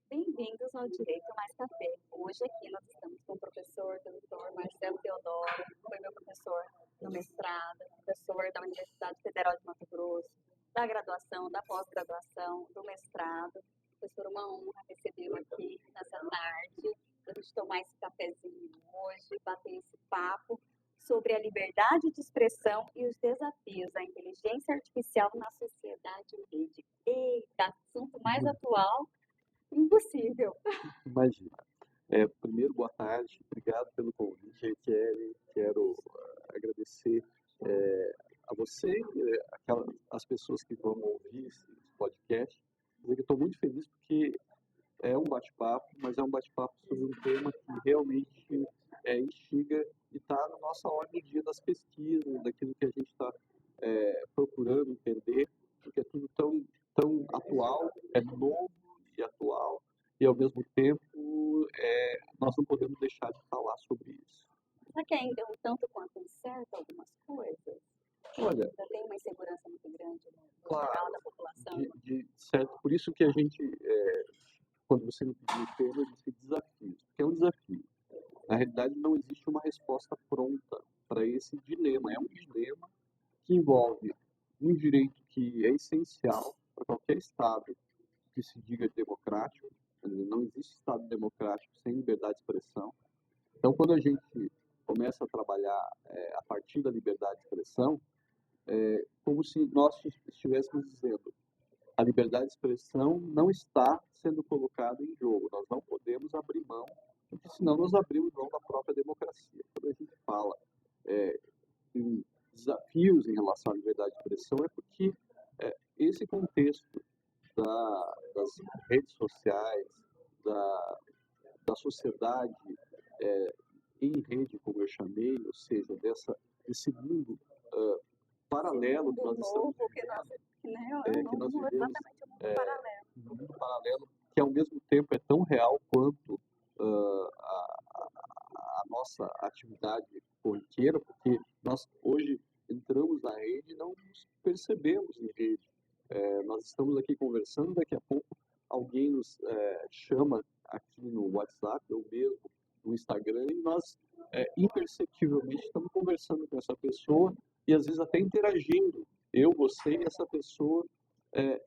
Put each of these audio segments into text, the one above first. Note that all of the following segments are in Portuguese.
Bem-vindos ao Direito Mais Café. Hoje aqui nós estamos com o professor doutor Marcelo Teodoro, que foi meu professor no mestrado, professor da Universidade Federal de Mato Grosso, da graduação, da pós-graduação, do mestrado. Professor, uma honra recebê-lo aqui nessa tarde, para a gente tomar esse cafezinho hoje, bater esse papo sobre a liberdade de expressão e os desafios da inteligência artificial na sociedade em rede. Eita, assunto mais atual impossível. Imagina. Primeiro, boa tarde, obrigado pelo convite. Quero agradecer a você e as pessoas que vão ouvir esse podcast. Dizer que estou muito feliz porque é um bate-papo, mas é um bate-papo sobre um tema que realmente instiga e está na nossa ordem do dia das pesquisas, daquilo que a gente está procurando entender, porque é tudo tão atual, é novo e atual, e ao mesmo tempo nós não podemos deixar de falar sobre isso. Será que ainda é um tanto quanto incerto algumas coisas? Olha, ainda tem uma insegurança muito grande no claro, geral da população? de certo, por isso que a gente, quando você me pediu o tema, eu disse desafios, porque é um desafio. Na realidade, não existe uma resposta pronta para esse dilema. É um dilema que envolve um direito que é essencial para qualquer Estado que se diga democrático. Não existe Estado democrático sem liberdade de expressão. Então, quando a gente começa a trabalhar a partir da liberdade de expressão, como se nós estivéssemos dizendo a liberdade de expressão não está sendo colocada em jogo. Nós não podemos abrir mão, porque senão nós abrimos mão da própria democracia. Quando a gente fala em desafios em relação à liberdade de expressão, é porque esse contexto das redes sociais, da sociedade em rede, como eu chamei, ou seja, desse mundo paralelo que nós estamos vivendo, que nós vivemos um mundo paralelo que ao mesmo tempo é tão real quanto a nossa atividade corriqueira, porque nós hoje entramos na rede e não nos percebemos em rede. Nós estamos aqui conversando, daqui a pouco alguém nos chama aqui no WhatsApp, ou mesmo no Instagram, e nós imperceptivelmente estamos conversando com essa pessoa e às vezes até interagindo, eu, você e essa pessoa,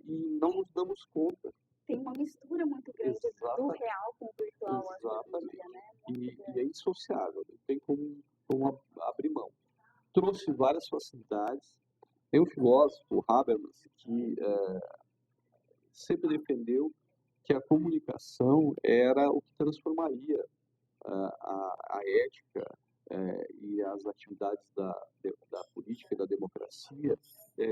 e não nos damos conta. Tem uma mistura muito grande do real com o virtual hoje em dia, né? E é indissociável, não tem como abrir mão. Trouxe várias facilidades. Tem um filósofo, Habermas, que sempre defendeu que a comunicação era o que transformaria a ética e as atividades da política e da democracia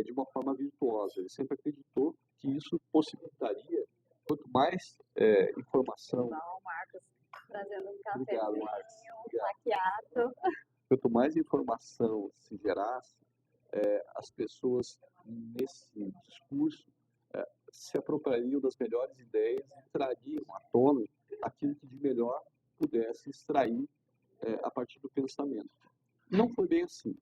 de uma forma virtuosa. Ele sempre acreditou que isso possibilitaria, quanto mais informação... Igual o Marcos trazendo um Obrigado, cafezinho, Marcos. maquiado. Quanto mais informação se gerasse, as pessoas nesse discurso se apropriariam das melhores ideias e trariam à tona aquilo que de melhor pudesse extrair a partir do pensamento. Não foi bem assim.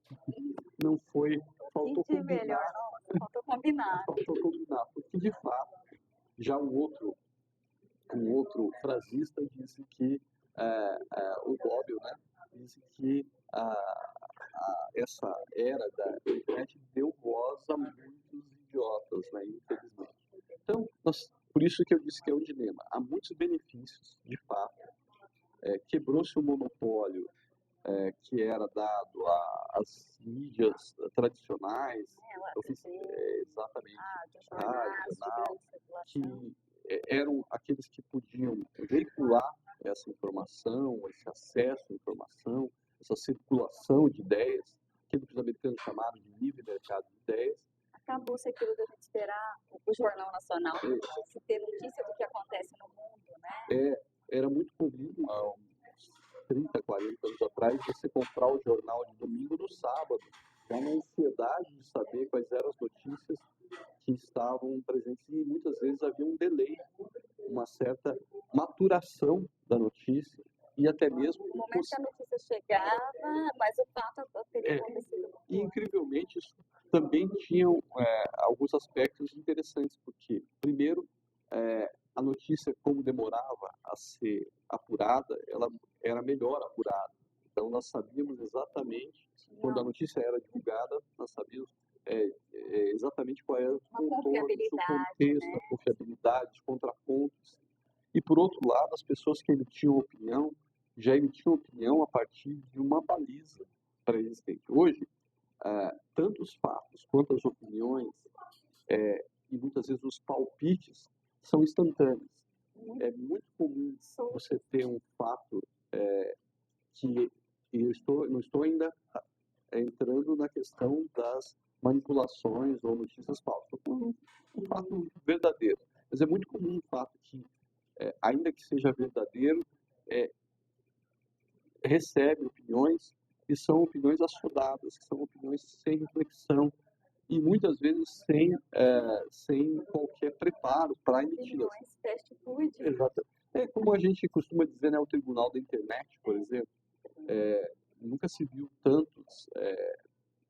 Não foi. Faltou combinar. Melhor, não, faltou combinar. Faltou combinar, porque de fato, já um outro frasista disse que o Goebbels, né, disse que essa era da internet deu voz a muitos idiotas, né, infelizmente. Então, por isso que eu disse que é um dilema. Há muitos benefícios, de fato. Quebrou-se o monopólio que era dado às mídias tradicionais, exatamente, rádio, jornal, que eram aqueles que podiam veicular essa informação, esse acesso à informação, essa circulação de ideias, aquilo que os americanos chamaram de livre mercado de ideias. Acabou-se aquilo da gente esperar o Jornal Nacional, se ter notícia do que acontece no mundo, né? Era muito comum, há uns 30, 40 anos atrás, você comprar o jornal de domingo no sábado, já na ansiedade de saber quais eram as notícias que estavam presentes, e muitas vezes havia um delay, uma certa maturação da notícia, e até mesmo... No momento que a notícia chegava, mas o fato teria acontecido. E, incrivelmente, isso também tinha alguns aspectos interessantes, porque, primeiro, a notícia, como demorava a ser apurada, ela era melhor apurada. Então, nós sabíamos exatamente, quando a notícia era divulgada, nós sabíamos exatamente qual era o contorno, o contexto, a confiabilidade, os contrapontos. E, por outro lado, as pessoas que emitiam opinião, já emitiam opinião a partir de uma baliza pré-existente. Hoje, tanto os fatos quanto as opiniões, e muitas vezes os palpites, são instantâneos. É muito comum você ter um fato que não estou ainda entrando na questão das manipulações ou notícias falsas. Estou falando um fato verdadeiro. Mas é muito comum um fato que, ainda que seja verdadeiro, recebe opiniões que são opiniões assodadas, que são opiniões sem reflexão e muitas vezes sem qualquer preparo para emiti-las. Fast food. Exato. É como a gente costuma dizer, né, o tribunal da internet, por exemplo, nunca se viu tantos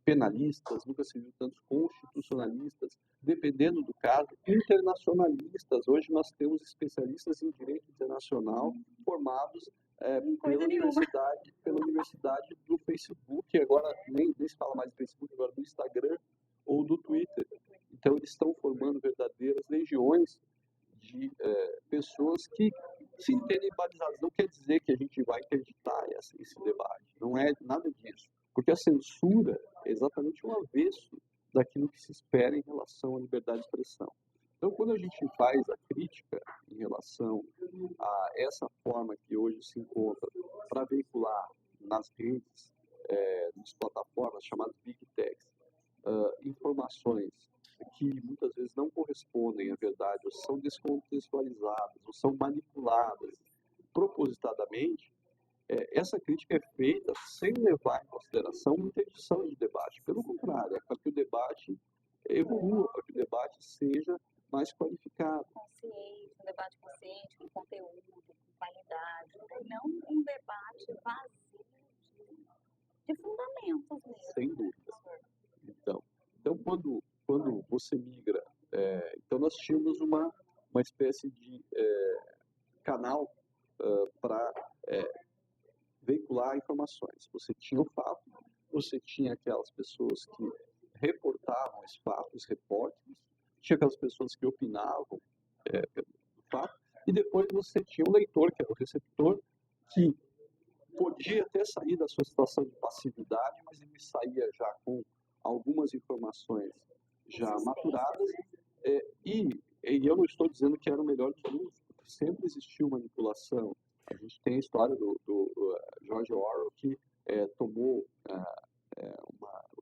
penalistas, nunca se viu tantos constitucionalistas, dependendo do caso, internacionalistas. Hoje nós temos especialistas em direito internacional formados pela universidade do Facebook, agora nem se fala mais do Facebook, agora do Instagram ou do Twitter. Então eles estão formando verdadeiras legiões de pessoas que se entendem balizadas. Não quer dizer que a gente vai acreditar esse debate, não é nada disso. Porque a censura é exatamente o avesso daquilo que se espera em relação à liberdade de expressão. Então, quando a gente faz a crítica em relação a essa forma que hoje se encontra para veicular nas redes, nas plataformas chamadas Big Techs, informações que muitas vezes não correspondem à verdade, ou são descontextualizadas, ou são manipuladas propositadamente, essa crítica é feita sem levar em consideração uma interdição de debate. Pelo contrário, é para que o debate evolua, para que o debate seja mais qualificado. Consciente, um debate consciente, com conteúdo, com qualidade, não um debate vazio de fundamentos mesmo. Sem dúvida. Então quando você migra, então nós tínhamos uma espécie de canal para veicular informações. Você tinha o fato, você tinha aquelas pessoas que reportavam esse fato, os repórteres, tinha aquelas pessoas que opinavam pelo fato, e depois você tinha o leitor, que era o receptor, que podia até sair da sua situação de passividade, mas ele saía já com algumas informações já maturadas, e eu não estou dizendo que era o melhor dos mundos, sempre existiu manipulação. A gente tem a história do George Orwell, que tomou,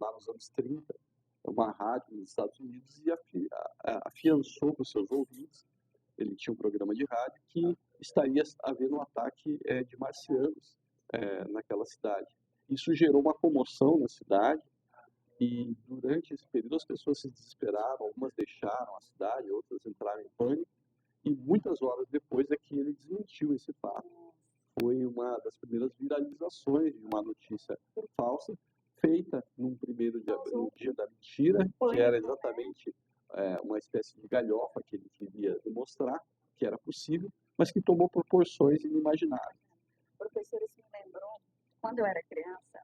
lá nos anos 30, uma rádio nos Estados Unidos e afiançou para os seus ouvintes. Ele tinha um programa de rádio que estaria havendo um ataque de marcianos naquela cidade. Isso gerou uma comoção na cidade e durante esse período as pessoas se desesperaram, algumas deixaram a cidade, outras entraram em pânico e muitas horas depois é que ele desmentiu esse fato. Foi uma das primeiras viralizações de uma notícia falsa feita num 1º de abril, no dia da mentira, que era exatamente uma espécie de galhofa que ele queria demonstrar que era possível, mas que tomou proporções inimagináveis. Professor, isso me lembrou, quando eu era criança,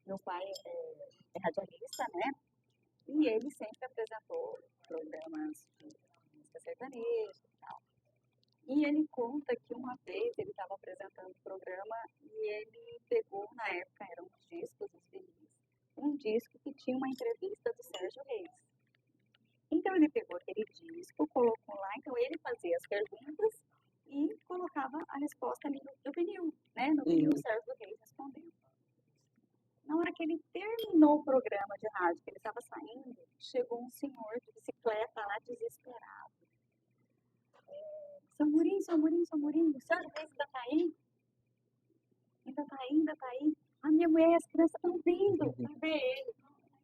meu pai é radialista, né? E ele sempre apresentou programas de música sertaneja e tal. E ele conta que uma vez ele estava apresentando o programa e ele pegou, na época eram os discos, os vinis, um disco que tinha uma entrevista do Sérgio Reis. Então ele pegou aquele disco, colocou lá, então ele fazia as perguntas e colocava a resposta ali no vinil, né? No vinil o Sérgio Reis respondendo. Na hora que ele terminou o programa de rádio, que ele estava saindo, chegou um senhor de bicicleta lá desesperado. Seu Amorim, o Sérgio Reis ainda tá aí? Ainda tá aí? A minha mulher e as crianças estão vindo pra ver ele.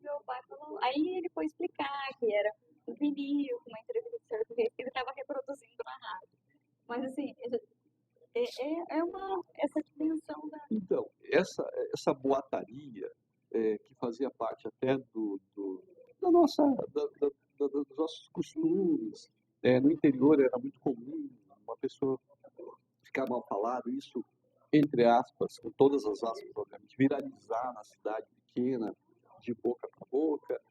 Meu pai falou. Aí ele foi explicar que era um vinil, uma entrevista do Sérgio Reis, que ele estava reproduzindo na rádio. Mas assim, essa dimensão da... Então, essa boataria que fazia parte até dos nossos costumes, no interior era muito comum, pessoa ficar mal falado, isso, entre aspas, com todas as aspas, obviamente, viralizar na cidade pequena, de boca para boca,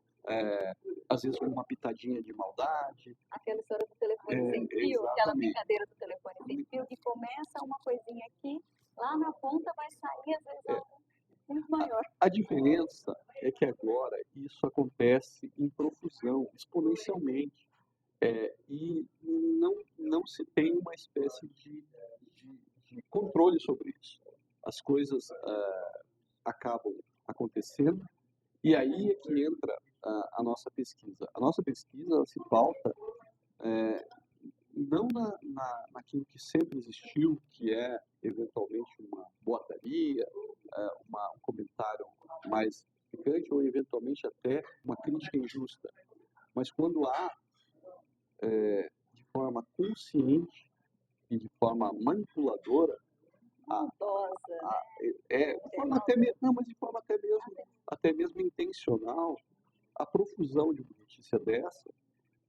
às vezes uma pitadinha de maldade. Aquela história do telefone sem fio, aquela brincadeira do telefone sem fio, que começa uma coisinha aqui, lá na ponta vai sair, às vezes, algo muito maior. A diferença é que agora isso acontece em profusão, exponencialmente, e não se tem uma espécie de controle sobre isso. As coisas acabam acontecendo, e aí é que entra a nossa pesquisa. A nossa pesquisa ela se pauta não naquilo que sempre existiu, que é eventualmente uma boataria, um comentário mais picante ou eventualmente até uma crítica injusta. Mas quando há, de forma consciente e de forma manipuladora, de forma até mesmo, não, mas de forma até mesmo intencional, a profusão de uma notícia dessa,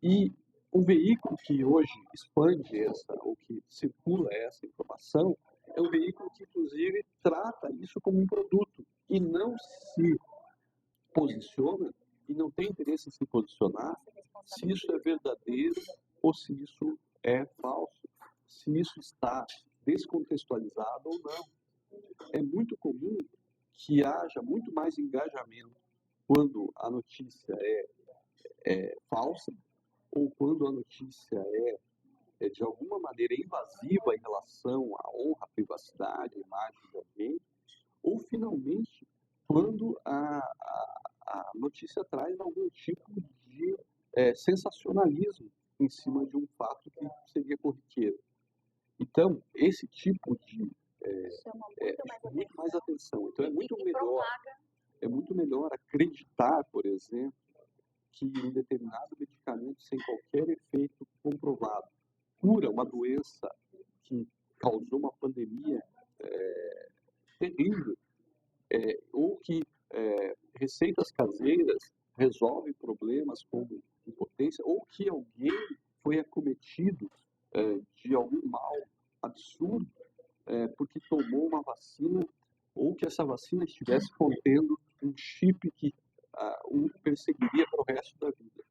e o veículo que hoje expande ou que circula essa informação é um veículo que, inclusive, trata isso como um produto e não se posiciona e não tem interesse em se posicionar se isso é verdadeiro ou se isso é falso, se isso está descontextualizado ou não. É muito comum que haja muito mais engajamento quando a notícia é falsa ou quando a notícia é de alguma maneira invasiva em relação à honra, à privacidade, à imagem de alguém, ou finalmente quando a notícia traz algum tipo de sensacionalismo em cima de um fato que seria corriqueiro. Então, esse tipo de Chama muito mais atenção. Então, é muito melhor acreditar, por exemplo, que um determinado medicamento sem qualquer efeito comprovado cura uma doença que causou uma pandemia terrível, ou que receitas caseiras resolvem problemas como impotência, ou que alguém foi acometido de algum mal absurdo porque tomou uma vacina, ou que essa vacina estivesse contendo um chip que o perseguiria para o resto da vida.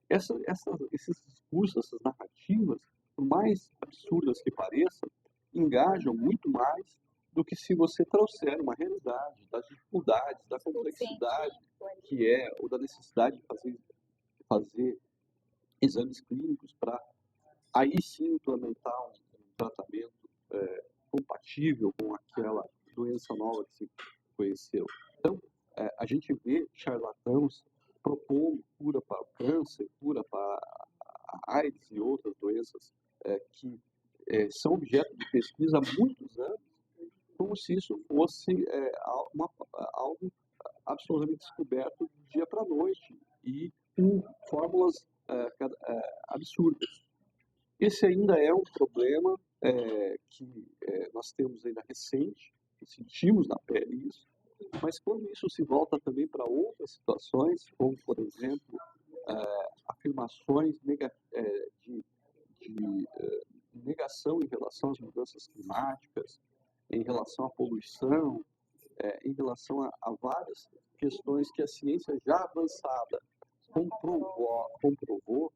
Esses discursos, essas narrativas, por mais absurdas que pareçam, engajam muito mais do que se você trouxer uma realidade das dificuldades, da complexidade que é, ou da necessidade de fazer exames clínicos para aí sim implementar um tratamento compatível com aquela doença nova que se conheceu. Então, a gente vê charlatãos propondo cura para o câncer, cura para a AIDS e outras doenças que são objeto de pesquisa há muitos anos, como se isso fosse algo absolutamente descoberto do dia para a noite e com fórmulas absurdas. Esse ainda é um problema que nós temos ainda recente, que sentimos na pele isso, mas quando isso se volta também para outras situações, como, por exemplo, afirmações de negação em relação às mudanças climáticas, em relação à poluição, em relação a várias questões que a ciência já avançada comprovou,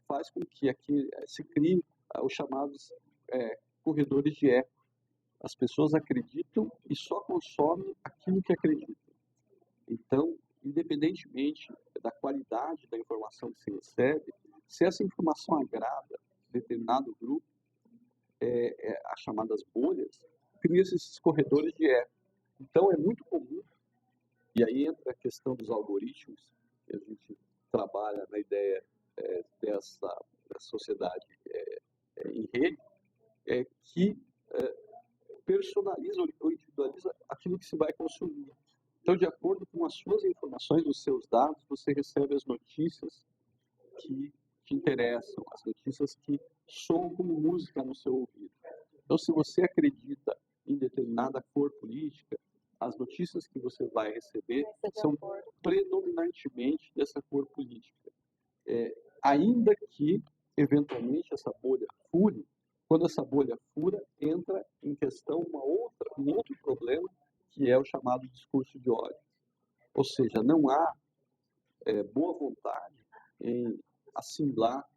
faz com que aqui se crie os chamados corredores de eco. As pessoas acreditam e só consomem aquilo que acreditam. Então, independentemente da qualidade da informação que se recebe, se essa informação agrada determinado grupo, as chamadas bolhas, cria-se esses corredores de eco. Então, é muito comum, e aí entra a questão dos algoritmos, que a gente trabalha na ideia dessa sociedade em rede, que personaliza ou individualiza aquilo que se vai consumir. Então, de acordo com as suas informações, os seus dados, você recebe as notícias que te interessam, as notícias que soam como música no seu ouvido. Então, se você acredita em determinada cor política, as notícias que você vai receber são predominantemente dessa cor política. Ainda que, eventualmente, essa bolha fure Quando essa bolha fura, entra em questão um outro problema, que é o chamado discurso de ódio. Ou seja, não há boa vontade em assimilar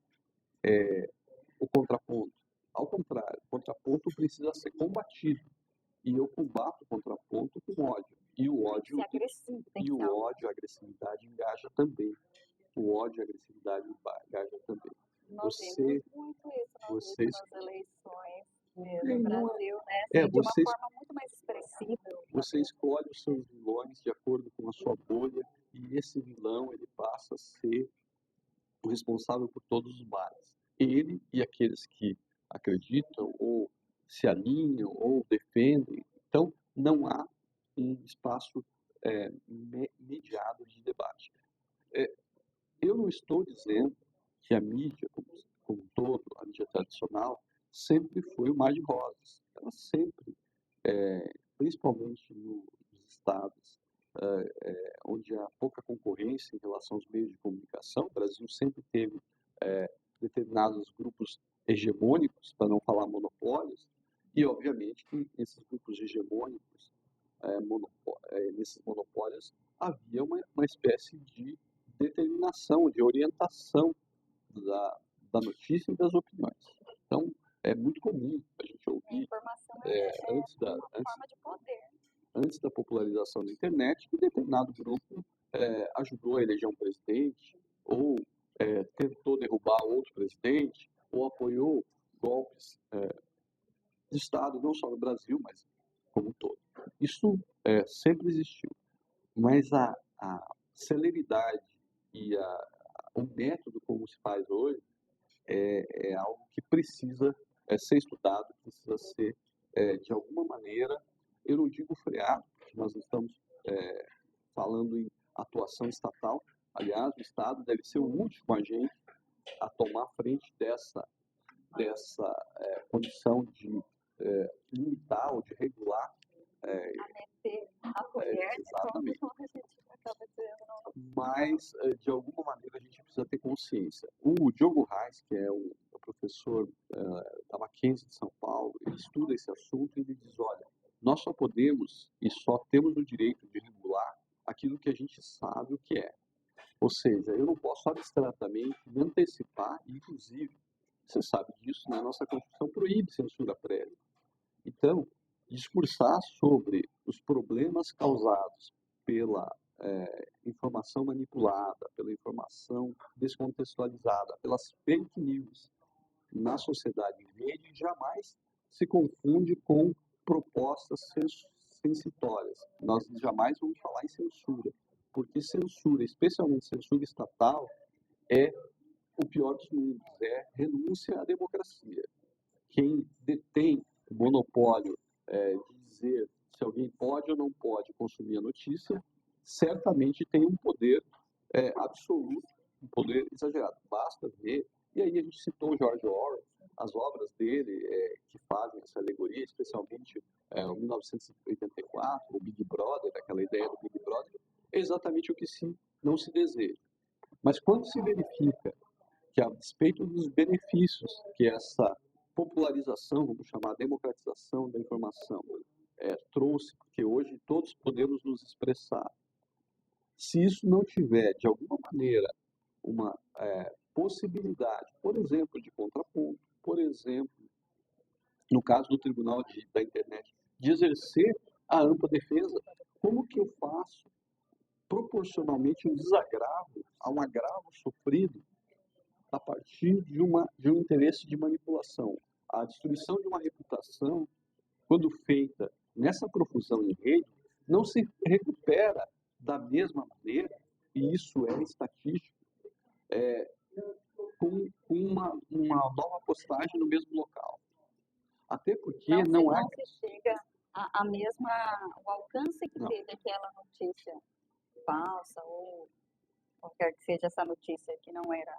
o contraponto. Ao contrário, o contraponto precisa ser combatido. E eu combato o contraponto com ódio. E o ódio, a agressividade engaja também. O ódio e a agressividade engaja também. Nós vemos muito isso nas eleições no Brasil, né? Assim, de uma forma muito mais expressiva. Você escolhe os seus vilões de acordo com a sua bolha, e esse vilão ele passa a ser o responsável por todos os males. Ele e aqueles que acreditam ou se alinham ou defendem. Então, não há um espaço mediado de debate. Eu não estou dizendo que a mídia, como um todo, a mídia tradicional, sempre foi o mar de rosas. Ela sempre, principalmente nos estados onde há pouca concorrência em relação aos meios de comunicação, o Brasil sempre teve determinados grupos hegemônicos, para não falar monopólios, e obviamente que esses grupos hegemônicos, nesses monopólios, havia uma espécie de determinação, de orientação da notícia e das opiniões. Então, é muito comum a gente ouvir, antes da popularização da internet, que determinado grupo ajudou a eleger um presidente, ou tentou derrubar outro presidente, ou apoiou golpes de Estado, não só no Brasil, mas como um todo. Isso sempre existiu. Mas a celeridade e o método como se faz hoje é algo que precisa ser estudado, precisa ser, de alguma maneira, eu não digo freado, porque nós estamos falando em atuação estatal. Aliás, o Estado deve ser o último agente a tomar frente dessa condição de limitar ou de regular. Exatamente. Mas, de alguma maneira, a gente precisa ter consciência. O Diogo Reis, que é o professor da Mackenzie de São Paulo, ele estuda esse assunto e ele diz, olha, nós só podemos e só temos o direito de regular aquilo que a gente sabe o que é. Ou seja, eu não posso abstratamente me antecipar, inclusive, você sabe disso, né? Nossa Constituição proíbe censura prévia. Então, discursar sobre os problemas causados pela informação manipulada, pela informação descontextualizada, pelas fake news na sociedade em rede, jamais se confunde com propostas censitórias. Nós jamais vamos falar em censura, porque censura, especialmente censura estatal, é o pior dos mundos, é renúncia à democracia. Quem detém o monopólio de dizer se alguém pode ou não pode consumir a notícia, certamente tem um poder absoluto, um poder exagerado. Basta ver, e aí a gente citou o George Orwell, as obras dele que fazem essa alegoria, especialmente o 1984, o Big Brother, aquela ideia do Big Brother, é exatamente o que não se deseja. Mas quando se verifica que, a despeito dos benefícios que essa popularização, vamos chamar democratização da informação, trouxe, porque hoje todos podemos nos expressar. Se isso não tiver, de alguma maneira, uma possibilidade, por exemplo, de contraponto, por exemplo, no caso do Tribunal da Internet, de exercer a ampla defesa, como que eu faço proporcionalmente um desagravo a um agravo sofrido a partir de um interesse de manipulação? A destruição de uma reputação, quando feita nessa profusão em rede, não se recupera da mesma maneira, e isso é estatístico, com uma nova postagem no mesmo local. Até porque não há... Não se chega o alcance que teve aquela notícia falsa, ou qualquer que seja essa notícia que não era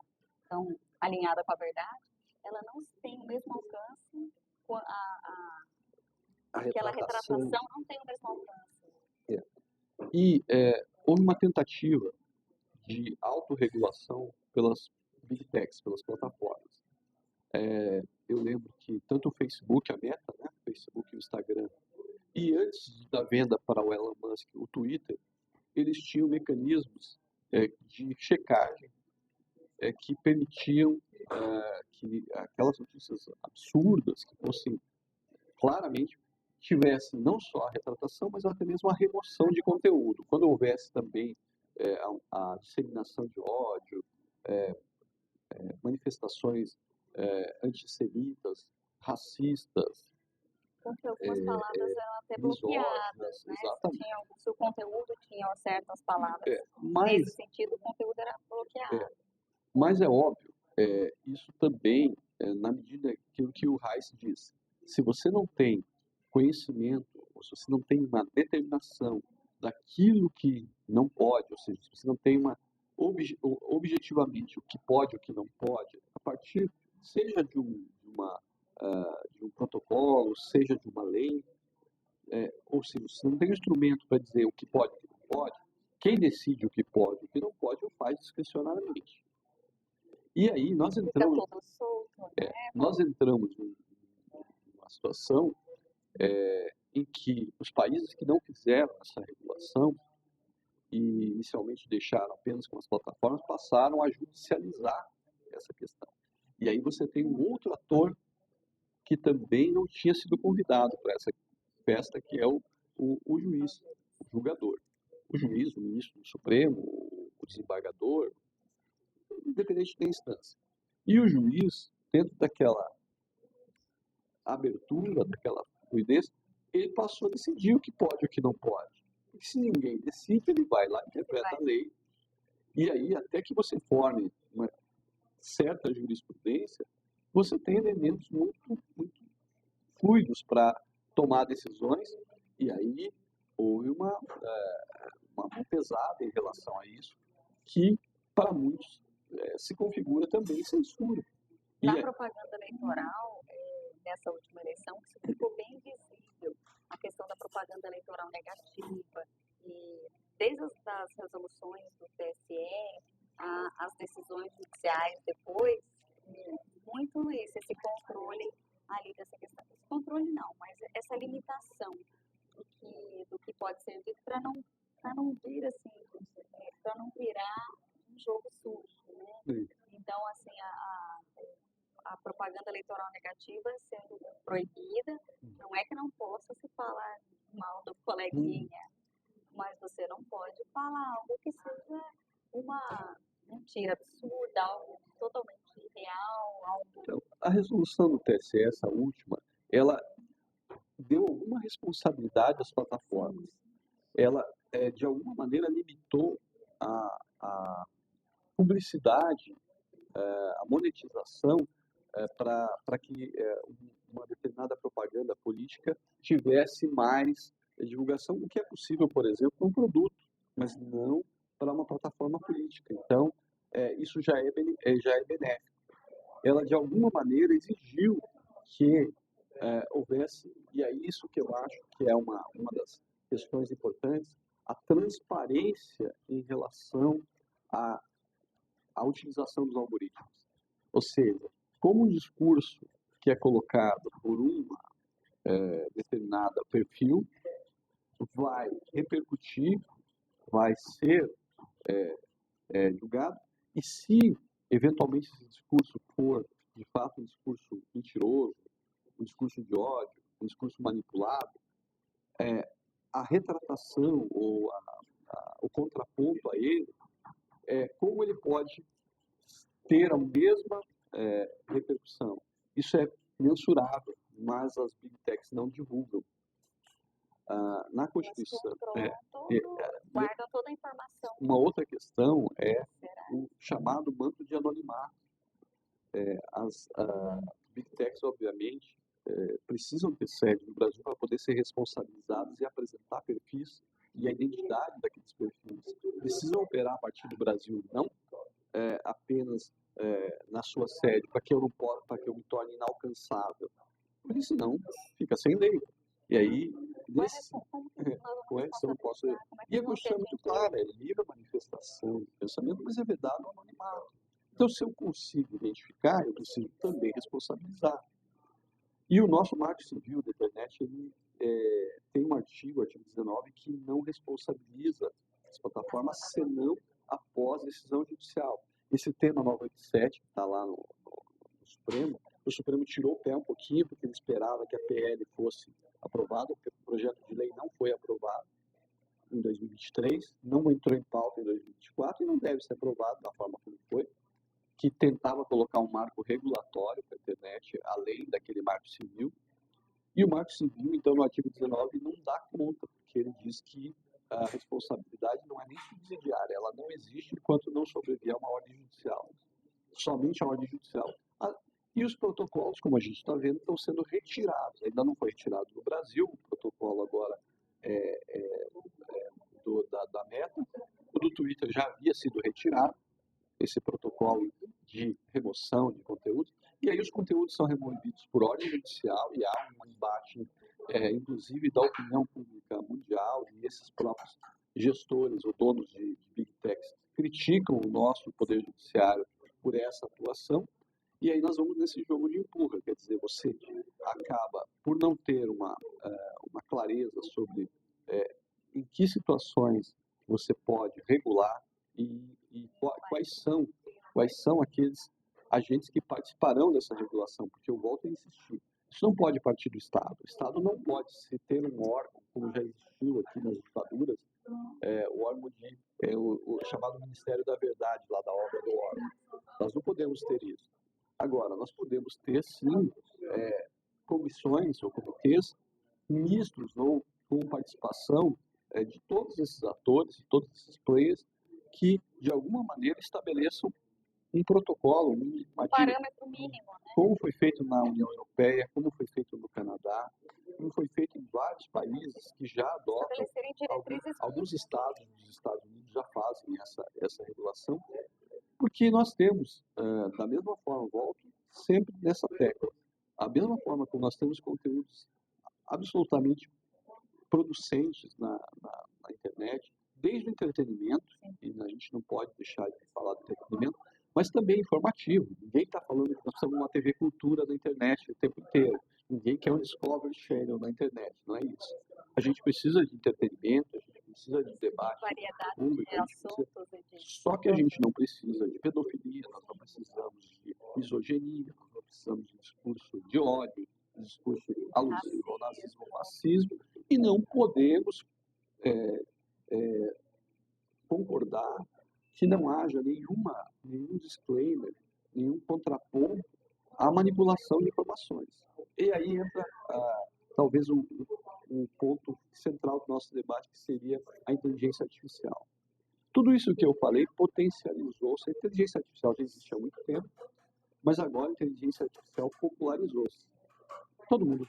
tão alinhada com a verdade, ela não tem o mesmo alcance, aquela retratação não tem o mesmo alcance. E houve uma tentativa de autorregulação pelas big techs, pelas plataformas. Eu lembro que tanto Facebook, a Meta, né? Facebook e o Instagram. E antes da venda para o Elon Musk, o Twitter, eles tinham mecanismos de checagem que permitiam que aquelas notícias absurdas que fossem claramente tivessem não só a retratação, mas até mesmo a remoção de conteúdo. Quando houvesse também a disseminação de ódio, manifestações antissemitas, racistas, Porque algumas palavras eram até bloqueadas, né? Se o conteúdo tinha certas palavras nesse sentido, o conteúdo era bloqueado. Mas é óbvio, isso também, na medida que o Reis diz, se você não tem conhecimento, ou se você não tem uma determinação daquilo que não pode, ou seja, se você não tem objetivamente o que pode e o que não pode, a partir, seja de um protocolo, seja de uma lei, ou seja, se não tem instrumento para dizer o que pode e o que não pode, quem decide o que pode e o que não pode o faz discricionariamente. E aí nós entramos numa situação em que os países que não fizeram essa regulação e inicialmente deixaram apenas com as plataformas passaram a judicializar essa questão. E aí você tem um outro ator que também não tinha sido convidado para essa festa, que é o juiz, o julgador. O juiz, o ministro do Supremo, o desembargador, independente da instância. E o juiz, dentro daquela abertura, daquela fluidez, ele passou a decidir o que pode e o que não pode. E se ninguém decide, ele vai lá e interpreta a lei. E aí, até que você forme uma certa jurisprudência, você tem elementos muito, muito fluidos para tomar decisões. E aí houve uma mão pesada em relação a isso, que para muitos se configura também censura. Na propaganda eleitoral, nessa última eleição, isso ficou bem visível, a questão da propaganda eleitoral negativa, e desde as resoluções do TSE, as decisões judiciais depois, muito isso, esse controle ali dessa questão. Esse controle não, mas essa limitação do que pode ser dito para não vir assim, para não virar um jogo sujo, né? Sim. Então, assim, a propaganda eleitoral negativa sendo proibida, não é que não possa se falar mal do coleguinha, mas você não pode falar algo que seja uma mentira absurda, algo totalmente irreal, algo... Então, a resolução do TSE, essa última, ela deu alguma responsabilidade às plataformas. Ela, de alguma maneira, limitou a publicidade, a monetização, para que uma determinada propaganda política tivesse mais divulgação, o que é possível, por exemplo, para um produto, mas não para uma plataforma política. Então, isso já é benéfico. Ela, de alguma maneira, exigiu que houvesse, e é isso que eu acho que é uma das questões importantes, a transparência em relação à utilização dos algoritmos. Ou seja, como um discurso que é colocado por uma determinada perfil vai repercutir, vai ser julgado, e se eventualmente esse discurso for de fato um discurso mentiroso, um discurso de ódio, um discurso manipulado, a retratação ou o contraponto a ele, como ele pode ter a mesma repercussão. Isso é mensurável, mas as Big Techs não divulgam. Na Constituição, guardam toda a informação. Uma outra questão é o chamado manto de anonimato. As Big Techs, obviamente, precisam ter sede no Brasil para poder ser responsabilizadas e apresentar perfis e a identidade daqueles perfis. Precisam operar a partir do Brasil, não apenas na sua sede, para que eu me torne inalcançável. Porque senão fica sem lei. E aí, você não posso. E a Constituição é muito clara, é livre a manifestação de pensamento, mas é vedado o anonimato. Então, se eu consigo identificar, eu preciso também responsabilizar. E o nosso Marco Civil da internet, ele tem um artigo 19, que não responsabiliza as plataformas senão após decisão judicial. Esse tema 987, que está lá no Supremo, o Supremo tirou o pé um pouquinho, porque ele esperava que a PL fosse aprovada, porque o projeto de lei não foi aprovado em 2023, não entrou em pauta em 2024 e não deve ser aprovado da forma como foi, que tentava colocar um marco regulatório para a internet, além daquele marco civil. E o marco civil, então, no artigo 19, não dá conta, porque ele diz que a responsabilidade não é nem subsidiária, ela não existe enquanto não sobrevier a uma ordem judicial. Somente a ordem judicial. E os protocolos, como a gente está vendo, estão sendo retirados. Ainda não foi retirado no Brasil, o protocolo agora da Meta. O do Twitter já havia sido retirado, esse protocolo de remoção de conteúdos, e aí os conteúdos são removidos por ordem judicial e há um embate, inclusive, da opinião pública mundial, e esses próprios gestores ou donos de big techs criticam o nosso poder judiciário por essa atuação, e aí nós vamos nesse jogo de empurra, quer dizer, você acaba por não ter uma clareza sobre em que situações você pode regular e quais são aqueles agentes que participarão dessa regulação, porque eu volto a insistir, isso não pode partir do Estado. O Estado não pode se ter um órgão, como já existiu aqui nas ditaduras, o órgão o chamado Ministério da Verdade, lá da obra do órgão. Nós não podemos ter isso. Agora, nós podemos ter, sim, comissões ou comitês mistos ou com participação de todos esses atores, de todos esses players, que, de alguma maneira, estabeleçam um protocolo, um parâmetro mínimo, né? Como foi feito na União Europeia, como foi feito no Canadá, como foi feito em vários países que já adotam, alguns estados dos Estados Unidos já fazem essa regulação, porque nós temos, da mesma forma, volto sempre nessa tecla, a mesma forma como nós temos conteúdos absolutamente producentes na internet, desde o entretenimento, e a gente não pode deixar de falar do entretenimento, mas também informativo. Ninguém está falando que nós precisamos de uma TV Cultura na internet o tempo inteiro. Ninguém quer um Discovery Channel na internet, não é isso. A gente precisa de entretenimento, a gente precisa de debate público, só que a gente não precisa de pedofilia, nós não precisamos de misoginia, nós não precisamos de discurso de ódio, de discurso alusivo ao nazismo, ao fascismo, e não podemos concordar que não haja nenhum disclaimer, nenhum contraponto à manipulação de informações. E aí entra, talvez, um ponto central do nosso debate, que seria a inteligência artificial. Tudo isso que eu falei potencializou-se. A inteligência artificial já existe há muito tempo, mas agora a inteligência artificial popularizou-se. Todo mundo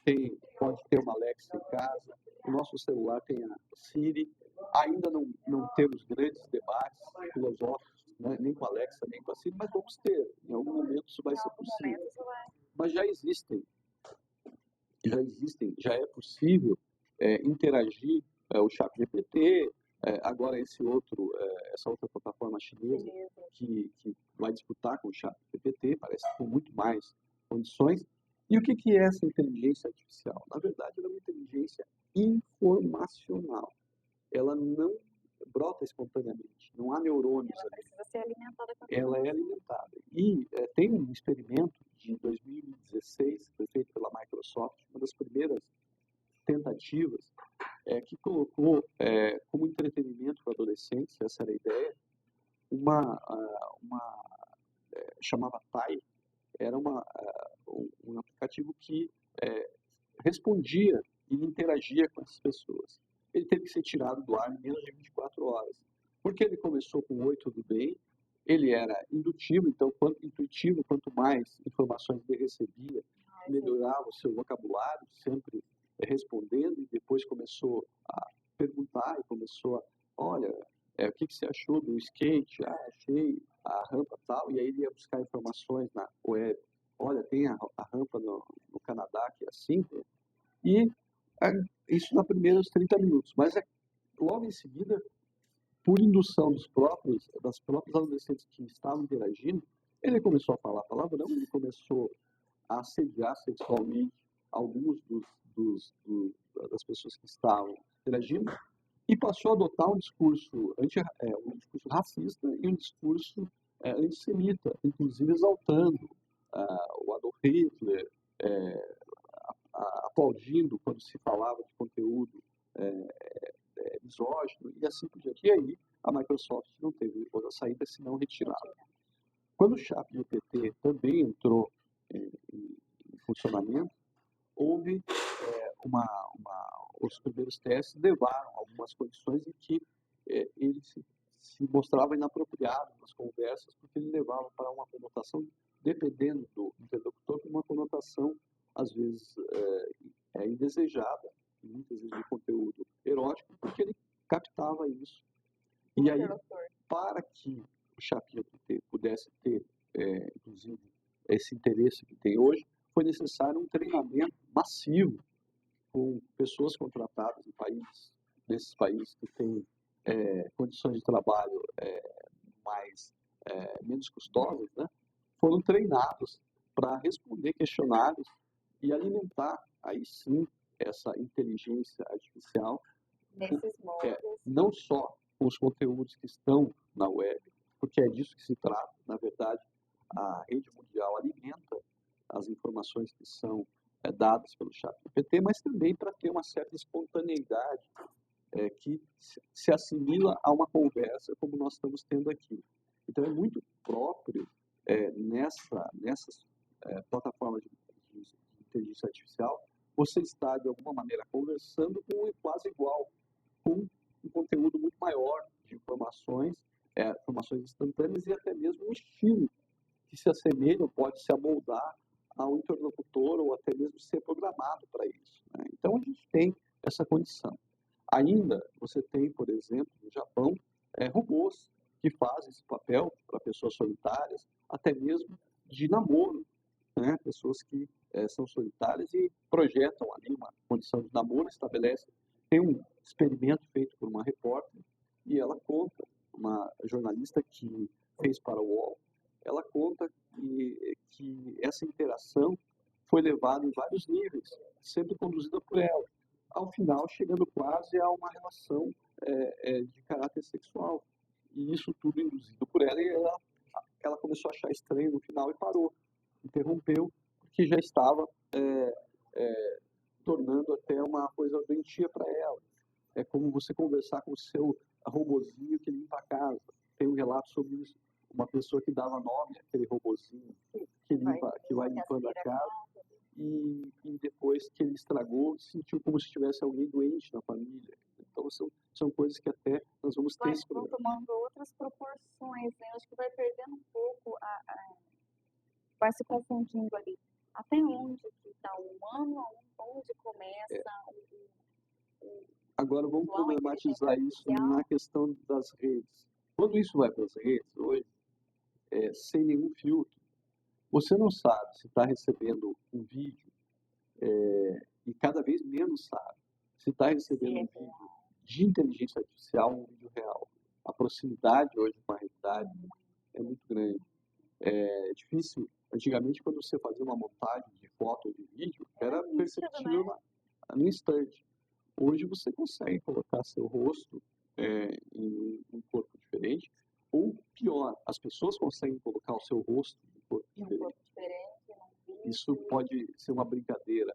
pode ter uma Alexa em casa, o nosso celular tem a Siri. Ainda não temos grandes debates filosóficos, né? Nem com a Alexa, nem com a Siri, mas vamos ter. Em algum momento isso vai ser possível. Mas já é possível interagir o ChatGPT, agora essa outra plataforma chinesa que vai disputar com o ChatGPT, parece que com muito mais condições. E o que é essa inteligência artificial? Na verdade, ela é uma inteligência informacional. Ela não brota espontaneamente, não há neurônios ali. Precisa ser alimentada. Ela é alimentada. E tem um experimento de 2016, que foi feito pela Microsoft, uma das primeiras tentativas, que colocou como entretenimento para adolescentes, essa era a ideia, chamava Tai, era um aplicativo que respondia e interagia com as pessoas. Ele teve que ser tirado do ar em menos de 24 horas. Porque ele começou com oi, tudo bem, ele era indutivo, então intuitivo, quanto mais informações ele recebia, melhorava o seu vocabulário, sempre respondendo, e depois começou a perguntar, e começou a, olha, o que você achou do skate? Achei a rampa tal, e aí ele ia buscar informações na web. Olha, tem a rampa no Canadá, que é assim, e isso nos primeiros 30 minutos. Mas logo em seguida, por indução das próprias adolescentes que estavam interagindo, ele começou a falar palavrão, ele começou a assediar sexualmente alguns das pessoas que estavam interagindo e passou a adotar um discurso, um discurso racista e um discurso antissemita, inclusive exaltando o Adolf Hitler, eh, aplaudindo quando se falava de conteúdo misógino e assim por diante. E aí a Microsoft não teve outra saída senão retirá-lo. Quando o ChatGPT também entrou em funcionamento, houve os primeiros testes levaram a algumas condições em que ele se mostrava inapropriado nas conversas, porque ele levava para uma conotação, dependendo do interlocutor, uma conotação, às vezes, indesejada, muitas vezes de conteúdo erótico, porque ele captava isso. E aí, para que o ChatGPT pudesse ter, inclusive, esse interesse que tem hoje, foi necessário um treinamento massivo com pessoas contratadas nesses países que têm condições de trabalho menos custosas, né? Foram treinados para responder questionários e alimentar, aí sim, essa inteligência artificial, Nesses moldes. não só com os conteúdos que estão na web, porque é disso que se trata, na verdade, a rede mundial alimenta as informações que são dadas pelo ChatGPT, mas também para ter uma certa espontaneidade que se assimila a uma conversa como nós estamos tendo aqui. Então é muito próprio nessas plataformas de inteligência artificial você está, de alguma maneira, conversando com um quase igual, com um conteúdo muito maior de informações instantâneas e até mesmo um estilo que se assemelha ou pode se amoldar ao interlocutor ou até mesmo ser programado para isso, né? Então a gente tem essa condição. Ainda você tem, por exemplo, no Japão, robôs que fazem esse papel para pessoas solitárias, até mesmo de namoro, né? Pessoas que são solitárias e projetam ali uma condição de namoro, estabelecem. Tem um experimento feito por uma repórter e ela conta, uma jornalista que fez para o UOL, ela conta que essa interação foi levada em vários níveis, sempre conduzida por ela, ao final chegando quase a uma relação de caráter sexual. E isso tudo induzido por ela, e ela começou a achar estranho no final e parou, interrompeu, porque já estava tornando até uma coisa doentia para ela. É como você conversar com o seu robozinho que limpa a casa. Tem um relato sobre isso. Uma pessoa que dava nome àquele robozinho que vai limpando a casa e depois que ele estragou, sentiu como se tivesse alguém doente na família. Então são coisas que até nós vamos ter. Vão tomando outras proporções, né? Acho que vai perdendo um pouco, vai se confundindo ali. Até onde que está o humano, onde começa Agora vamos problematizar isso na questão das redes. Quando isso vai para as redes hoje, sem nenhum filtro, você não sabe se está recebendo um vídeo, e cada vez menos sabe se está recebendo um vídeo de inteligência artificial ou um vídeo real. A proximidade hoje com a realidade é muito grande. É difícil. Antigamente, quando você fazia uma montagem de foto ou de vídeo, era perceptível no instante. Hoje você consegue colocar seu rosto em um corpo diferente, ou pior, as pessoas conseguem colocar o seu rosto em um corpo diferente. Isso pode ser uma brincadeira,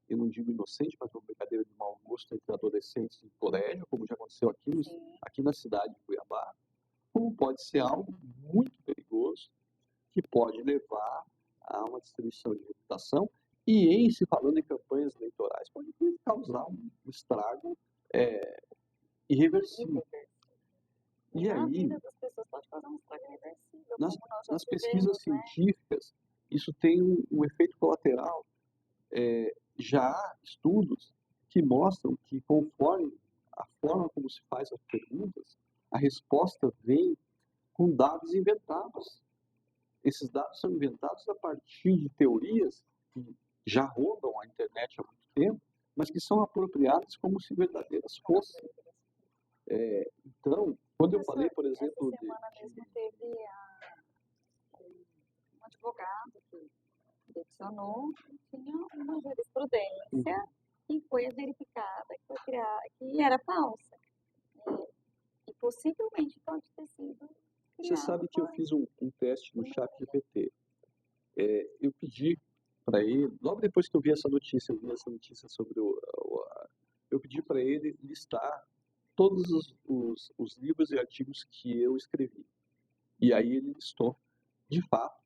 eu não digo inocente, mas uma brincadeira de mau gosto entre adolescentes de colégio, como já aconteceu aqui na cidade de Cuiabá, como pode ser algo muito perigoso, que pode levar a uma destruição de reputação e, em se falando em campanhas eleitorais, pode causar um estrago irreversível. E aí, vida das pessoas pode causar um estrago irreversível. Nas pesquisas científicas, isso tem um efeito colateral. Já há estudos que mostram que, conforme a forma como se faz as perguntas, a resposta vem com dados inventados. Esses dados são inventados a partir de teorias que já rodam a internet há muito tempo, mas que são apropriadas como se verdadeiras fossem. Então, quando eu falei, por exemplo... Essa semana mesmo teve um advogado que Direcionou e tinha uma jurisprudência que foi verificada, que, foi criada, que era falsa. E possivelmente pode ter sido Você criado sabe que eu por fiz um teste no chat GPT. Eu pedi para ele, logo depois que eu vi essa notícia, sobre eu pedi para ele listar todos os livros e artigos que eu escrevi. E aí ele listou, de fato,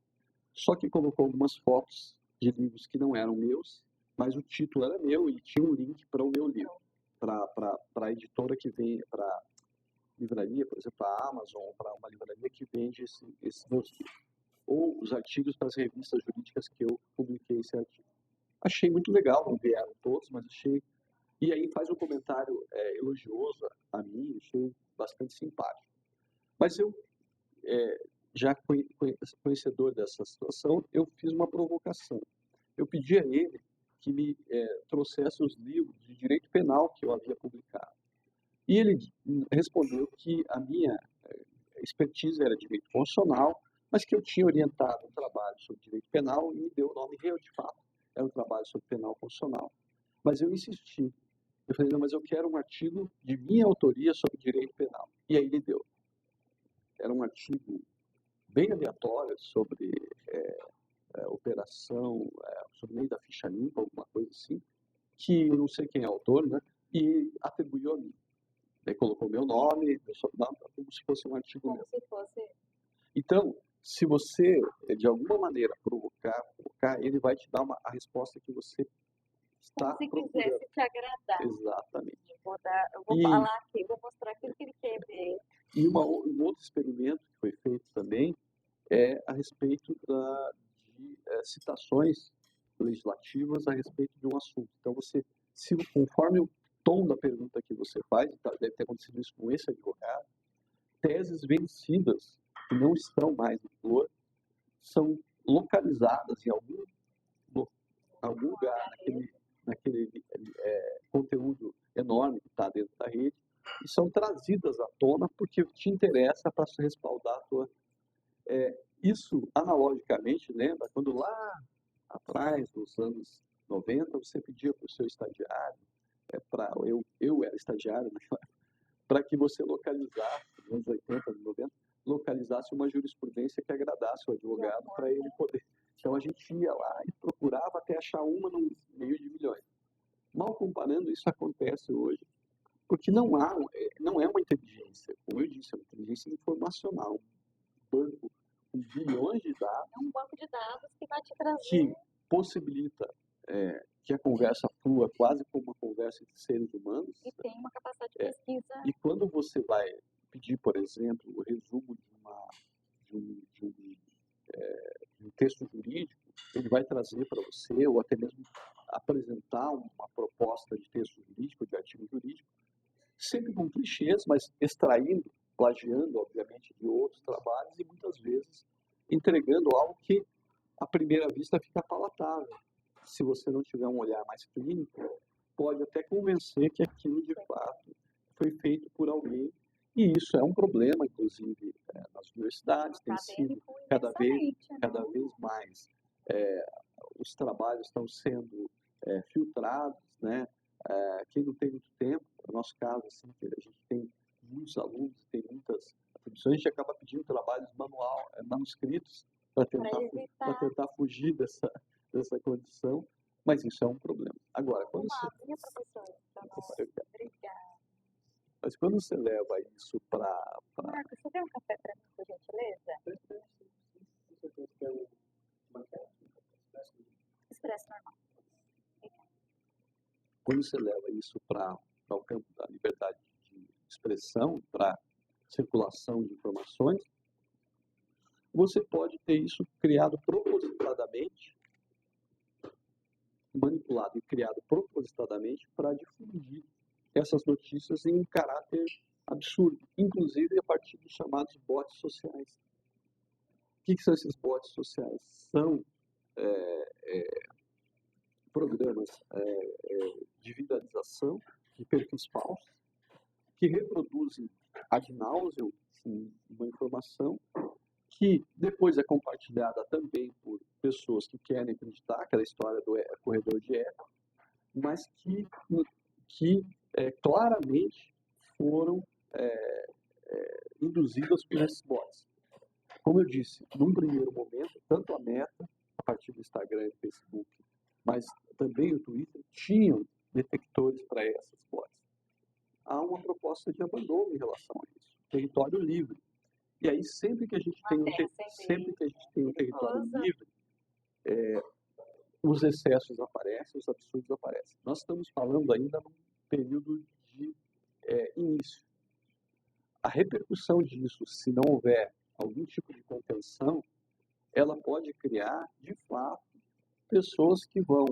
só que colocou algumas fotos de livros que não eram meus, mas o título era meu e tinha um link para o meu livro, para a editora que vem, para livraria, por exemplo, a Amazon, para uma livraria que vende esses meus livros. Ou os artigos para as revistas jurídicas que eu publiquei esse artigo. Achei muito legal, não vieram todos, mas achei. E aí faz um comentário elogioso a mim, achei bastante simpático. Mas eu, já conhecedor dessa situação, eu fiz uma provocação. Eu pedi a ele que me trouxesse os livros de direito penal que eu havia publicado. E ele respondeu que a minha expertise era direito constitucional, mas que eu tinha orientado um trabalho sobre direito penal e me deu o nome real, de fato, era um trabalho sobre penal constitucional. Mas eu insisti. Eu falei, não, mas eu quero um artigo de minha autoria sobre direito penal. E aí ele deu. Era um artigo bem aleatório sobre operação, sobre lei da ficha limpa, alguma coisa assim, que eu não sei quem é o autor, né? E atribuiu a mim. Ele colocou meu nome, meu sobrenome, como se fosse um artigo meu. como se fosse. Então, se você, de alguma maneira, provocar, ele vai te dar a resposta que você está Como se procurando. quisesse te agradar. Exatamente. Eu vou falar aqui, vou mostrar aquilo que ele quer ver. E um outro experimento que foi feito também é a respeito de citações legislativas a respeito de um assunto. Então, conforme o tom da pergunta que você faz, deve ter acontecido isso com esse advogado, teses vencidas que não estão mais em vigor são localizadas em algum lugar naquele conteúdo enorme que está dentro da rede e são trazidas à tona porque te interessa para respaldar a tua. Isso, analogicamente, lembra quando lá atrás, nos anos 90, você pedia para o seu estagiário, eu era estagiário naquela época, para que você localizasse, nos anos 80, 90, localizasse uma jurisprudência que agradasse o advogado para ele poder. Então a gente ia lá e procurava até achar uma no meio de milhões. Mal comparando, isso acontece hoje, porque não é uma inteligência, como eu disse, é uma inteligência informacional, um banco com bilhões de dados. É um banco de dados que vai te trazer. Que possibilita que a conversa flua quase como uma conversa entre seres humanos. E tem uma capacidade de pesquisa. E quando você vai pedir, por exemplo, o resumo de um texto jurídico, ele vai trazer para você, ou até mesmo apresentar uma proposta de texto jurídico, de artigo jurídico, sempre com clichês, mas extraindo, plagiando, obviamente, de outros trabalhos e muitas vezes entregando algo que, à primeira vista, fica palatável. Se você não tiver um olhar mais clínico, pode até convencer que aquilo, de fato, foi feito por alguém. E isso é um problema, inclusive, nas universidades, tem sido cada vez mais. Os trabalhos estão sendo filtrados, né? Quem não tem muito tempo, no nosso caso, assim, que a gente tem muitos alunos, tem muitas atribuições, a gente acaba pedindo trabalhos manuscritos para tentar fugir dessa condição, mas isso é um problema. Agora, quando mas quando você leva isso para... Marcos, você tem um café para mim, por gentileza? Expresso normal. Quando você leva isso para o campo da liberdade de expressão, para circulação de informações, você pode ter isso criado propositadamente, manipulado e criado propositadamente para difundir essas notícias em um caráter absurdo, inclusive a partir dos chamados bots sociais. O que são esses bots sociais? São programas de viralização de perfis falsos que reproduzem ad nauseam uma informação que depois é compartilhada também por pessoas que querem acreditar, aquela história do corredor de eco, mas que claramente foram induzidas por esses bots. Como eu disse, num primeiro momento, tanto a Meta, a partir do Instagram e do Facebook, mas também o Twitter, tinham detectores para essas bots. Há uma proposta de abandono em relação a isso, território livre. E aí, sempre que a gente tem um território livre, os excessos aparecem, os absurdos aparecem. Nós estamos falando ainda num período de início. A repercussão disso, se não houver algum tipo de contenção, ela pode criar, de fato, pessoas que vão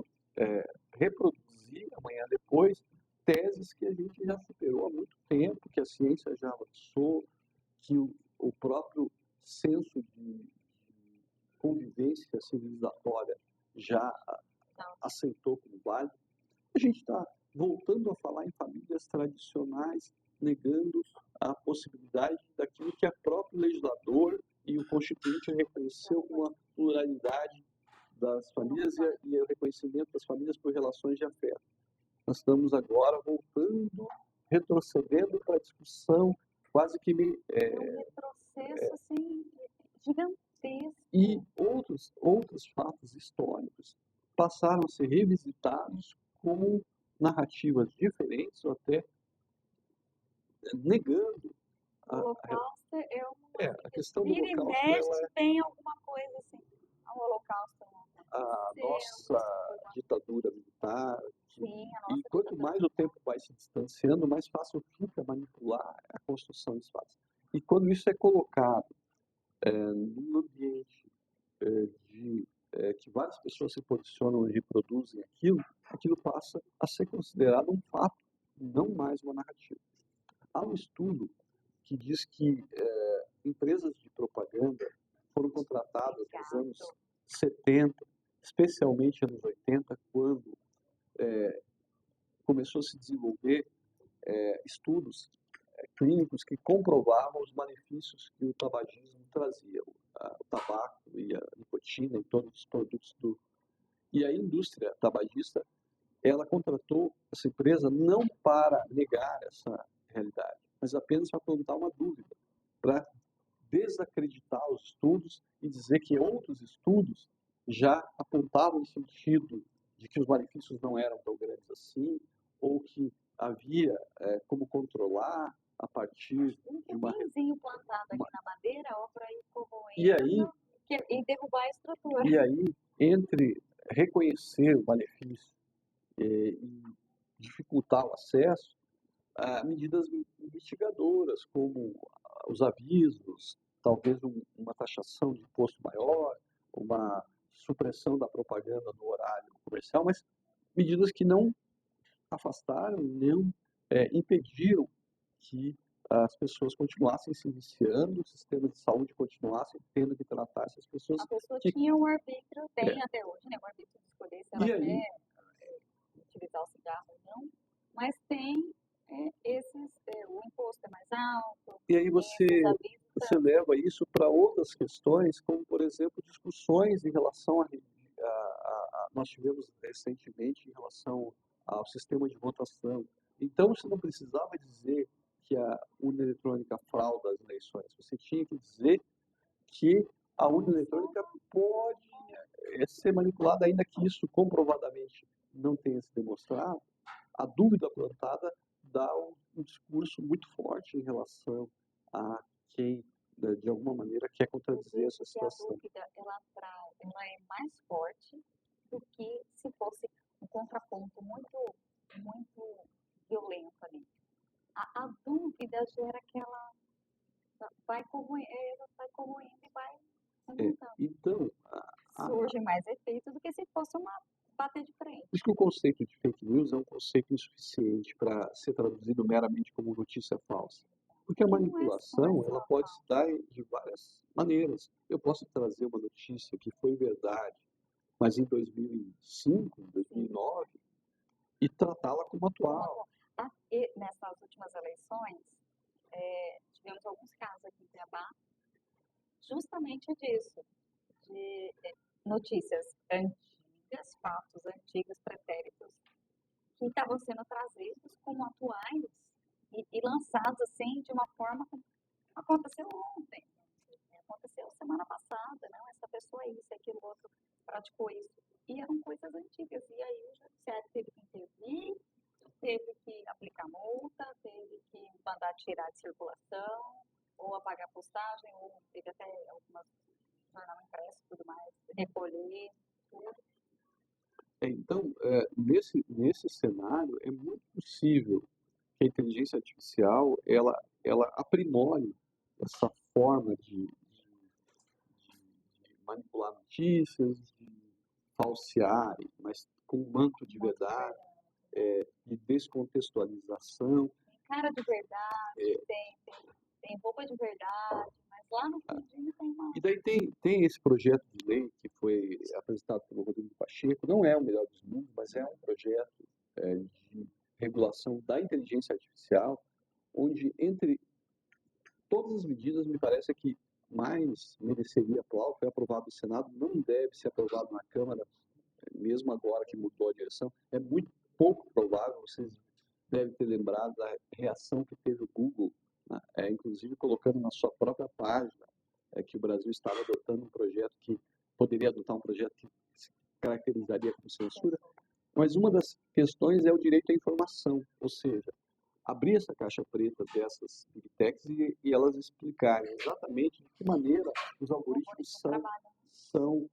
reproduzir amanhã depois teses que a gente já superou há muito tempo, que a ciência já avançou, que o próprio senso de convivência civilizatória já aceitou como válido. A gente está voltando a falar em famílias tradicionais, negando a possibilidade daquilo que o próprio legislador e o Constituinte reconheceu como a pluralidade das famílias e o reconhecimento das famílias por relações de afeto. Nós estamos agora voltando, retrocedendo para a discussão quase que... um retrocesso assim, gigantesco. E outros fatos históricos passaram a ser revisitados com narrativas diferentes ou até negando O Holocausto é uma... a questão do Vira e Holocausto. mexe, tem alguma coisa assim. O Holocausto não A nossa ditadura militar. Sim, E quanto mais o tempo vai se distanciando, mais fácil fica manipular a construção dos fatos. E quando isso é colocado num ambiente que várias pessoas se posicionam e reproduzem aquilo passa a ser considerado um fato, não mais uma narrativa. Há um estudo que diz que empresas de propaganda foram contratadas nos anos 70, especialmente anos 80, quando começou a se desenvolver estudos clínicos que comprovavam os malefícios que o tabagismo trazia, o tabaco e a nicotina e todos os produtos do... E a indústria tabagista, ela contratou essa empresa não para negar essa realidade, mas apenas para plantar uma dúvida, para desacreditar os estudos e dizer que outros estudos já apontavam no sentido de que os malefícios não eram tão grandes assim, ou que havia como controlar a partir de uma... Um plantado aqui na madeira, ó, para ir corroendo e aí, e derrubar a estrutura. E aí, entre reconhecer o malefício e dificultar o acesso, medidas mitigadoras, como os avisos, talvez uma taxação de imposto maior, uma supressão da propaganda no horário comercial, mas medidas que não afastaram, não impediram que as pessoas continuassem se viciando, o sistema de saúde continuasse tendo que tratar essas pessoas. A pessoa tinha um arbítrio, tem até hoje, né, um arbítrio de escolher se ela quer utilizar o cigarro ou não, mas tem o imposto é mais alto. E aí você leva isso para outras questões, como, por exemplo, discussões em relação nós tivemos recentemente em relação ao sistema de votação. Então, você não precisava dizer que a urna eletrônica frauda as eleições. Você tinha que dizer que a urna eletrônica pode ser manipulada, ainda que isso comprovadamente não tenha se demonstrado. A dúvida plantada dá um discurso muito forte em relação a quem, de alguma maneira, quer contradizer essa situação. A dúvida, ela é mais forte do que se fosse um contraponto muito, muito violento ali. A dúvida gera aquela... vai corroendo e vai aumentando. Então, surge mais efeito do que se fosse uma bater de frente. Por isso que o conceito de fake news é um conceito insuficiente para ser traduzido meramente como notícia falsa. Porque a manipulação, ela pode se dar de várias maneiras. Eu posso trazer uma notícia que foi verdade, mas em 2005, 2009, e tratá-la como atual. Nessas últimas eleições, tivemos alguns casos aqui em Cuiabá justamente disso, de notícias antigas, fatos antigos, pretéritos, que estavam sendo trazidos como atuais e lançados assim de uma forma que aconteceu ontem, aconteceu semana passada, não, essa pessoa é isso, aquilo outro praticou isso. E eram coisas antigas. E aí o judiciário teve que intervir, teve que aplicar multa, teve que mandar tirar de circulação, ou apagar a postagem, ou teve até algumas jornal impresso e tudo mais, recolher, tudo. Então, nesse cenário, é muito possível que a inteligência artificial ela aprimore essa forma de manipular notícias, de falsear, mas com um manto de verdade, de descontextualização. Cara de verdade, tem roupa de verdade, mas lá no fundinho tem uma. E daí tem esse projeto de lei que foi apresentado pelo Rodrigo Pacheco, não é o melhor dos mundos, mas é um projeto de regulação da inteligência artificial, onde entre todas as medidas, me parece que mais mereceria aplauso, foi aprovado no Senado, não deve ser aprovado na Câmara, mesmo agora que mudou a direção, é muito pouco provável, vocês devem ter lembrado da reação que teve o Google, né? Inclusive colocando na sua própria página que o Brasil estava adotando um projeto que poderia adotar um projeto que se caracterizaria como censura, mas uma das questões é o direito à informação, ou seja, abrir essa caixa preta dessas big techs e elas explicarem exatamente de que maneira os algoritmos são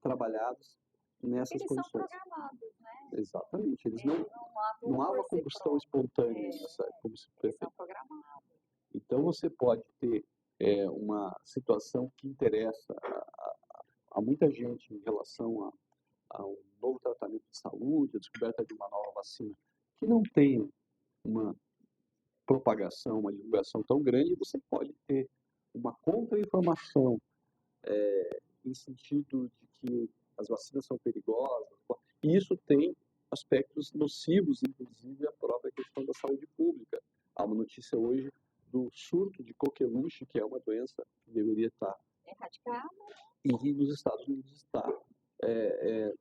trabalhados nessas Eles condições. são programados, né? Exatamente. Eles Eles não há uma combustão espontânea, como se eles prefere. são programados. Então você pode ter uma situação que interessa a muita gente em relação a um novo tratamento de saúde, a descoberta de uma nova vacina, que não tem uma propagação, uma divulgação tão grande, você pode ter uma contra-informação em sentido de que as vacinas são perigosas, e isso tem aspectos nocivos, inclusive a própria questão da saúde pública. Há uma notícia hoje do surto de coqueluche, que é uma doença que deveria estar erradicada, e nos Estados Unidos está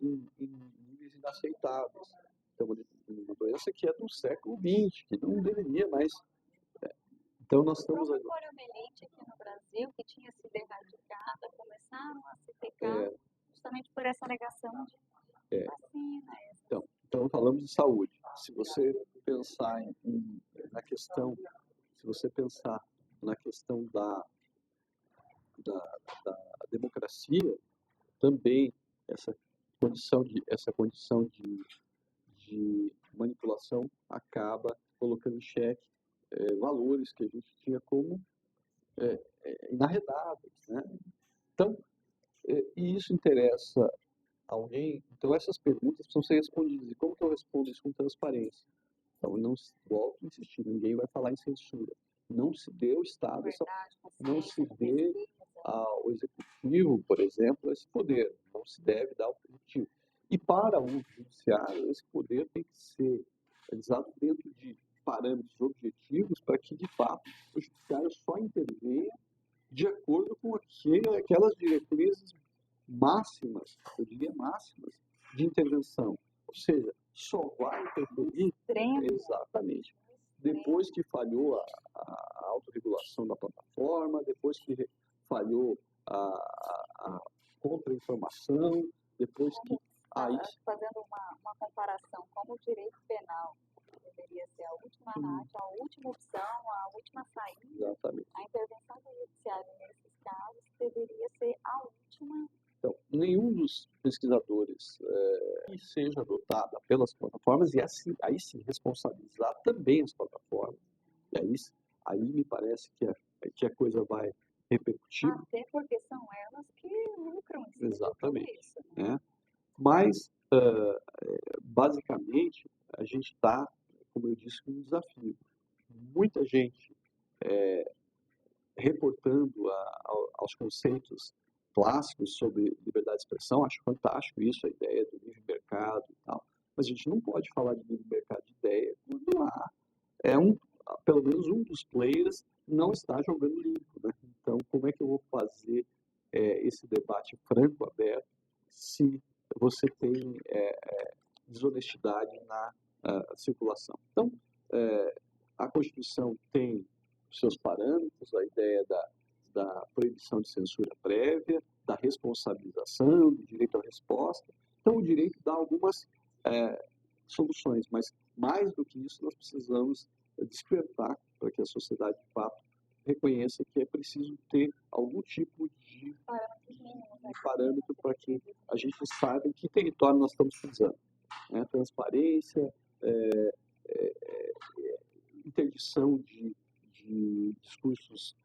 em níveis inaceitáveis. Então, uma doença que é do século XX, que não deveria mais. Então, nós estamos agora. A poliomielite aqui no Brasil, que tinha sido erradicada, começaram a se pecar justamente por essa alegação de vacina. Então, falamos de saúde. Se você pensar na questão, da democracia, também essa condição de manipulação acaba colocando em xeque valores que a gente tinha como inarredáveis, né? Então, e isso interessa alguém? Então, essas perguntas precisam ser respondidas. E como que eu respondo isso com transparência? Então, não volto a insistir, ninguém vai falar em censura. Não se dê ao Estado, não se dê ao Executivo, por exemplo, esse poder. Não se deve dar ao Executivo. E para o Judiciário, esse poder tem que ser realizado dentro de parâmetros objetivos para que, de fato, o Judiciário só intervenha de acordo com aquelas diretrizes máximas, eu diria máximas, de intervenção. Ou seja, só vai interferir exatamente depois que falhou a autorregulação da plataforma, depois que falhou a contra-informação, depois que... Fazendo uma comparação, como o direito penal deveria ser a última parte, a última opção, a última saída, exatamente. A intervenção do judiciário nesses casos deveria ser a última. Então, nenhum dos pesquisadores que seja adotado pelas plataformas, e assim, aí sim responsabilizar também as plataformas, e aí me parece que a coisa vai repercutir. Até porque são elas que lucram em exatamente, isso. Né? Mas, basicamente, a gente está, como eu disse, com um desafio. Muita gente reportando aos conceitos clássicos sobre liberdade de expressão, acho fantástico isso, a ideia do livre mercado e tal, mas a gente não pode falar de livre mercado de ideia quando pelo menos um dos players não está jogando limpo, né? Então, como é que eu vou fazer esse debate franco, aberto, se você tem desonestidade na circulação? Então, a Constituição tem seus parâmetros, a ideia da proibição de censura prévia, da responsabilização, do direito à resposta. Então, o direito dá algumas soluções, mas mais do que isso, nós precisamos despertar para que a sociedade, de fato, reconheça que é preciso ter algum tipo de parâmetro para que a gente saiba em que território nós estamos pisando. Né? Transparência, interdição de discursos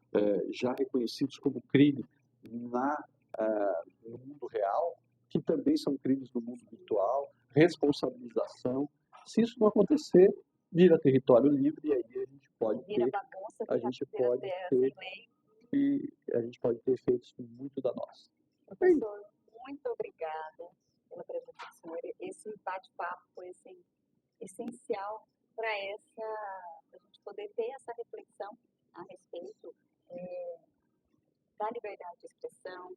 já reconhecidos como crime no mundo real, que também são crimes no mundo virtual, responsabilização. Se isso não acontecer, vira território livre e aí a gente pode ter, a gente pode ter efeitos muito danosos. Professor, muito obrigada pela presença do senhor. Esse bate-papo foi assim, essencial para a gente poder ter essa reflexão a respeito da liberdade de expressão,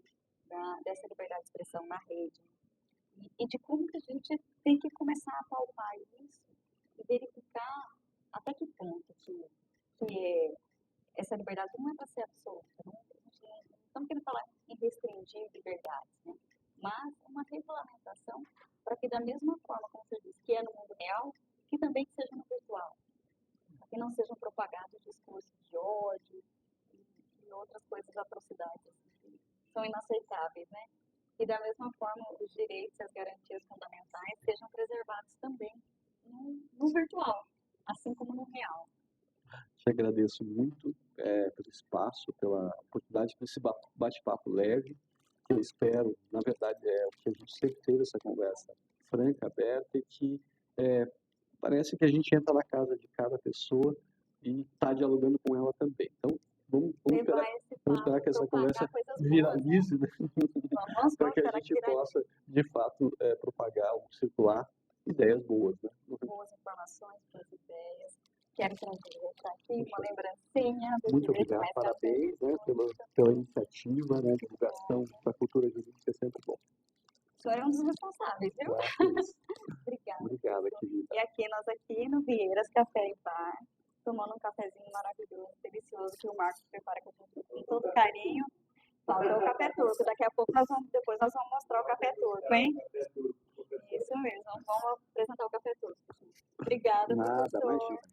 dessa liberdade de expressão na rede, e de como que a gente tem que começar a palpar isso e verificar até que ponto que essa liberdade não é para ser absoluta. Não estamos querendo falar em restringir liberdades, né? Mas uma regulamentação para que, da mesma forma como você disse, que é no mundo real, que também seja no virtual. Para que não sejam propagados discursos de ódio e outras coisas, atrocidades, que são inaceitáveis, né? E, da mesma forma, os direitos e as garantias fundamentais sejam preservados também no virtual, assim como no real. Te agradeço muito pelo espaço, pela oportunidade desse bate-papo leve, que eu espero, na verdade, é o que a gente sempre teve, essa conversa franca, aberta, e que parece que a gente entra na casa de cada pessoa e está dialogando com ela também. Então, vamos esperar que essa conversa viralize, né? Para que a gente possa, de fato, propagar ou circular ideias boas. Né? Boas informações, boas ideias. Quero deixar aqui uma lembrancinha. Muito obrigado, parabéns, né, pela iniciativa, né, divulgação da cultura jurídica, é sempre bom. O senhor é um dos responsáveis, viu? Obrigada. Obrigada, querida. E nós aqui no Vieiras Café e Bar, tomando um cafezinho maravilhoso, delicioso, que o Marcos prepara com todo carinho. Faltou o café turco. Daqui a pouco nós vamos mostrar o café turco, hein? Isso mesmo, vamos apresentar o café turco. Obrigada, Nada, professor. imagina.